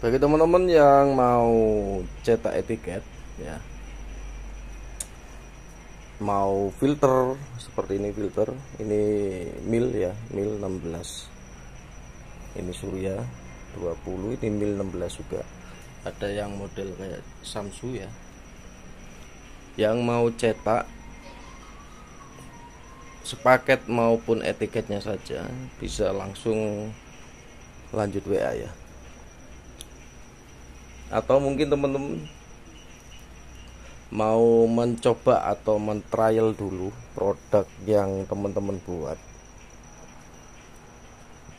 Bagi teman-teman yang mau cetak etiket ya, mau filter seperti ini, filter ini mil ya, mil 16, ini surya 20, ini mil 16 juga. Ada yang model kayak Samsu ya, yang mau cetak sepaket maupun etiketnya saja bisa langsung lanjut WA ya. Atau mungkin teman-teman mau mencoba atau men-trial dulu produk yang teman-teman buat,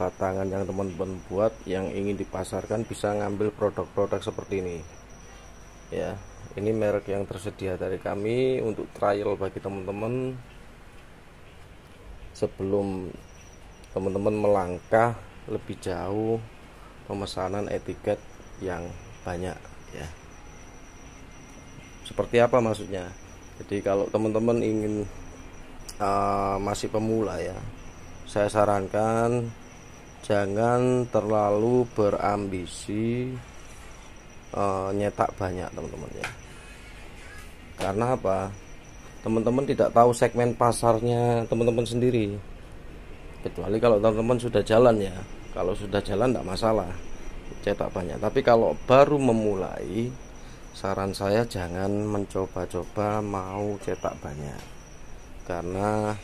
batangan yang teman-teman buat yang ingin dipasarkan, bisa ngambil produk-produk seperti ini ya. Ini merek yang tersedia dari kami untuk trial bagi teman-teman sebelum teman-teman melangkah lebih jauh pemesanan etiket yang banyak ya. Seperti apa maksudnya? Jadi kalau teman-teman ingin masih pemula ya, saya sarankan jangan terlalu berambisi nyetak banyak teman-teman ya. Karena apa? Teman-teman tidak tahu segmen pasarnya teman-teman sendiri, kecuali kalau teman-teman sudah jalan ya. Kalau sudah jalan tidak masalah cetak banyak, tapi kalau baru memulai, saran saya jangan mencoba-coba mau cetak banyak, karena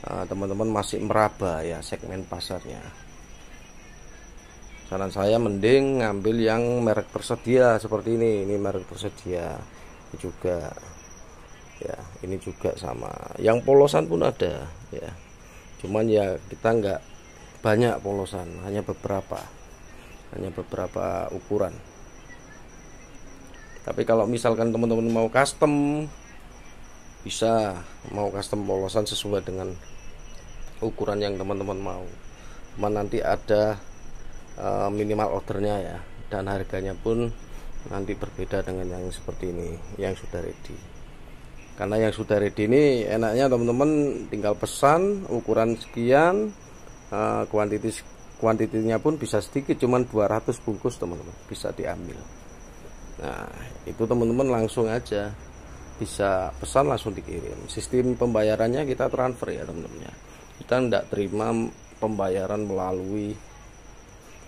teman-teman masih meraba ya segmen pasarnya. Saran saya mending ngambil yang merek tersedia seperti ini merek tersedia. Ini juga ya, ini juga sama, yang polosan pun ada ya, cuman ya kita nggak banyak polosan, hanya beberapa ukuran. Tapi kalau misalkan teman-teman mau custom, bisa mau custom polosan sesuai dengan ukuran yang teman-teman mau. Cuman nanti ada minimal ordernya ya, dan harganya pun nanti berbeda dengan yang seperti ini yang sudah ready. Karena yang sudah ready ini enaknya teman-teman tinggal pesan ukuran sekian, kuantitinya pun bisa sedikit, cuman 200 bungkus teman-teman bisa diambil. Nah itu teman-teman langsung aja bisa pesan langsung dikirim. Sistem pembayarannya kita transfer ya teman-teman ya. Kita tidak terima pembayaran melalui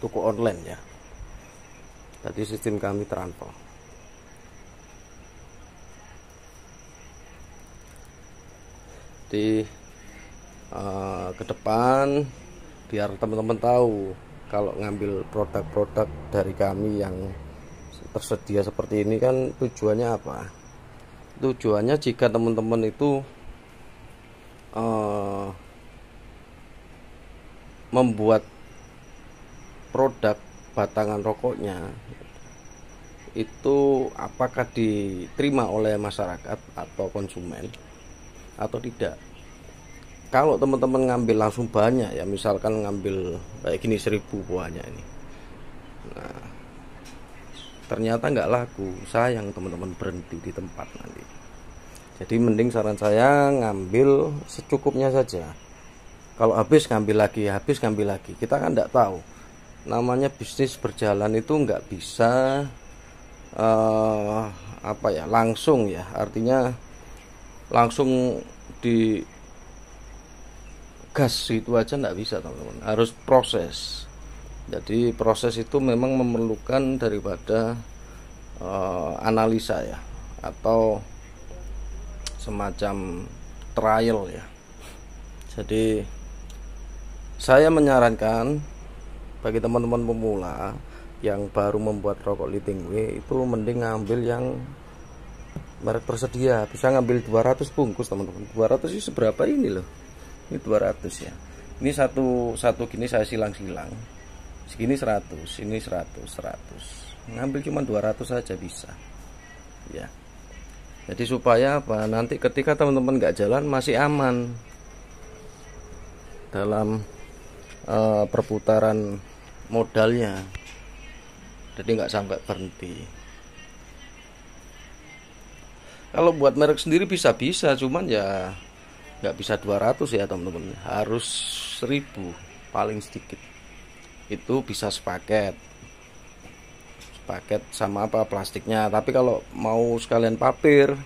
toko online ya. Jadi sistem kami transfer. Di ke depan biar teman-teman tahu kalau ngambil produk-produk dari kami yang tersedia seperti ini kan tujuannya apa? Tujuannya jika teman-teman itu membuat produk batangan rokoknya itu apakah diterima oleh masyarakat atau konsumen atau tidak. Kalau teman-teman ngambil langsung banyak ya, misalkan ngambil kayak gini 1000 buahnya ini, nah ternyata nggak laku, sayang teman-teman berhenti di tempat nanti. Jadi mending saran saya ngambil secukupnya saja. Kalau habis ngambil lagi, kita kan nggak tahu. Namanya bisnis berjalan itu nggak bisa langsung ya, artinya langsung di gas itu aja nggak bisa teman-teman, harus proses. Jadi proses itu memang memerlukan daripada analisa ya, atau semacam trial ya. Jadi saya menyarankan bagi teman-teman pemula yang baru membuat rokok Litingwe itu mending ngambil yang merek tersedia. Bisa ngambil 200 bungkus teman-teman. 200 sih seberapa ini loh. Ini 200 ya. Ini satu gini saya silang-silang. Segini 100, ini 100. Ngambil cuma 200 saja bisa. Ya. Jadi supaya apa? Nanti ketika teman-teman nggak jalan masih aman dalam perputaran modalnya. Jadi nggak sampai berhenti. Kalau buat merek sendiri bisa-bisa, cuman ya nggak bisa 200 ya teman-teman, harus 1000 paling sedikit. Itu bisa sepaket paket sama apa plastiknya. Tapi kalau mau sekalian papir,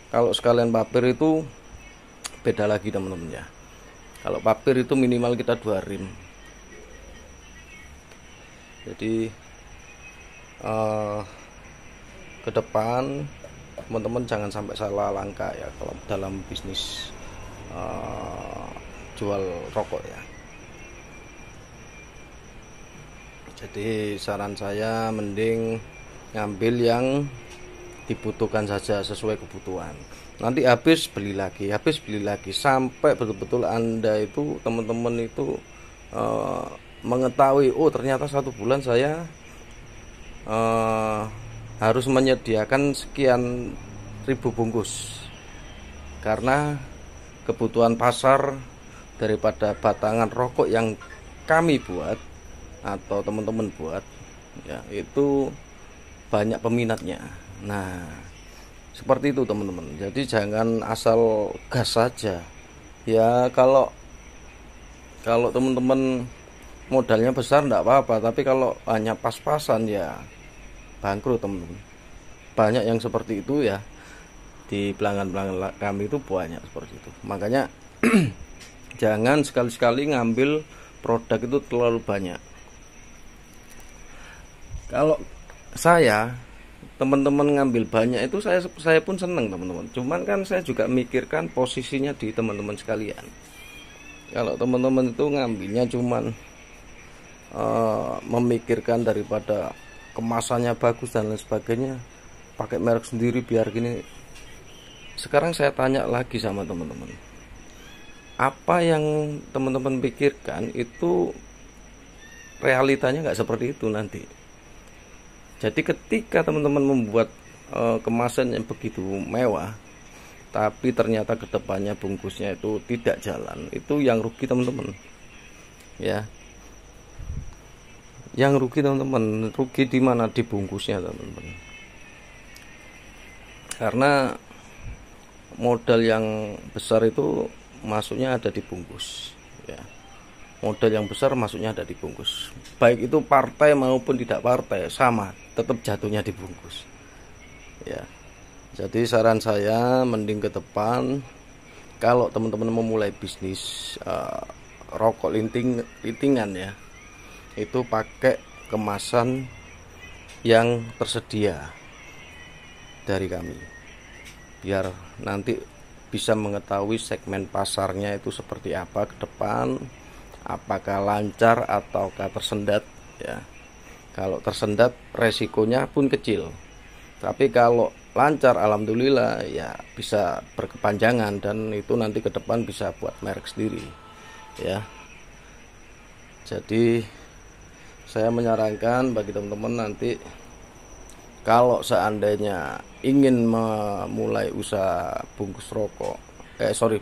kalau sekalian papir itu beda lagi teman-teman ya. Kalau papir itu minimal kita 2 rim. Jadi ke depan teman-teman jangan sampai salah langkah ya kalau dalam bisnis jual rokok ya. Jadi saran saya mending ngambil yang dibutuhkan saja sesuai kebutuhan. Nanti habis beli lagi sampai betul-betul Anda itu teman-teman itu mengetahui, oh ternyata 1 bulan saya harus menyediakan sekian ribu bungkus karena kebutuhan pasar daripada batangan rokok yang kami buat atau teman-teman buat ya itu banyak peminatnya. Nah seperti itu teman-teman. Jadi jangan asal gas saja ya. Kalau teman-teman modalnya besar enggak apa-apa, tapi kalau hanya pas-pasan ya bangkrut teman-teman. Banyak yang seperti itu ya, di pelanggan-pelanggan kami itu banyak seperti itu. Makanya jangan sekali-sekali ngambil produk itu terlalu banyak. Kalau saya teman-teman ngambil banyak itu saya pun senang teman-teman. Cuman kan saya juga mikirkan posisinya di teman-teman sekalian. Kalau teman-teman itu ngambilnya cuman memikirkan daripada kemasannya bagus dan lain sebagainya, pakai merek sendiri biar gini. Sekarang saya tanya lagi sama teman-teman, apa yang teman-teman pikirkan itu realitanya nggak seperti itu nanti. Jadi ketika teman-teman membuat kemasan yang begitu mewah, tapi ternyata kedepannya bungkusnya itu tidak jalan, itu yang rugi teman-teman ya. Yang rugi teman-teman, rugi di mana? Di bungkusnya teman-teman. Karena modal yang besar itu masuknya ada di bungkus ya. Modal yang besar masuknya ada di bungkus. Baik itu partai maupun tidak partai sama, tetap jatuhnya di bungkus. Ya. Jadi saran saya mending ke depan kalau teman-teman memulai bisnis rokok lintingan ya, itu pakai kemasan yang tersedia dari kami biar nanti bisa mengetahui segmen pasarnya itu seperti apa ke depan, apakah lancar ataukah tersendat ya. Kalau tersendat resikonya pun kecil, tapi kalau lancar alhamdulillah ya bisa berkepanjangan dan itu nanti ke depan bisa buat merek sendiri ya. Jadi saya menyarankan bagi teman-teman nanti kalau seandainya ingin memulai usaha bungkus rokok,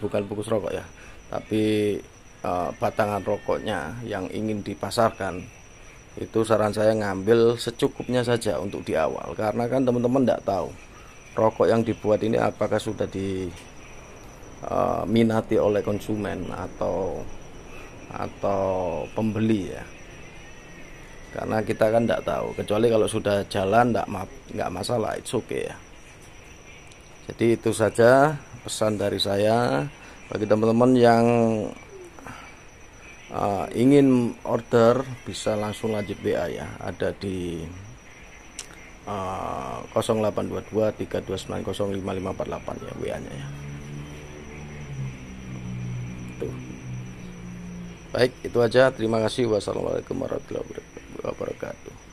bukan bungkus rokok ya, tapi batangan rokoknya yang ingin dipasarkan, itu saran saya ngambil secukupnya saja untuk di awal. Karena kan teman-teman tidak tahu rokok yang dibuat ini apakah sudah diminati oleh konsumen atau pembeli ya. Karena kita kan tidak tahu, kecuali kalau sudah jalan nggak masalah, it's okay ya. Jadi itu saja pesan dari saya bagi teman-teman yang ingin order bisa langsung lanjut WA ya, ada di 0822 329 05548 ya WA-nya ya. Tuh. Baik, itu aja. Terima kasih. Wassalamualaikum warahmatullahi wabarakatuh.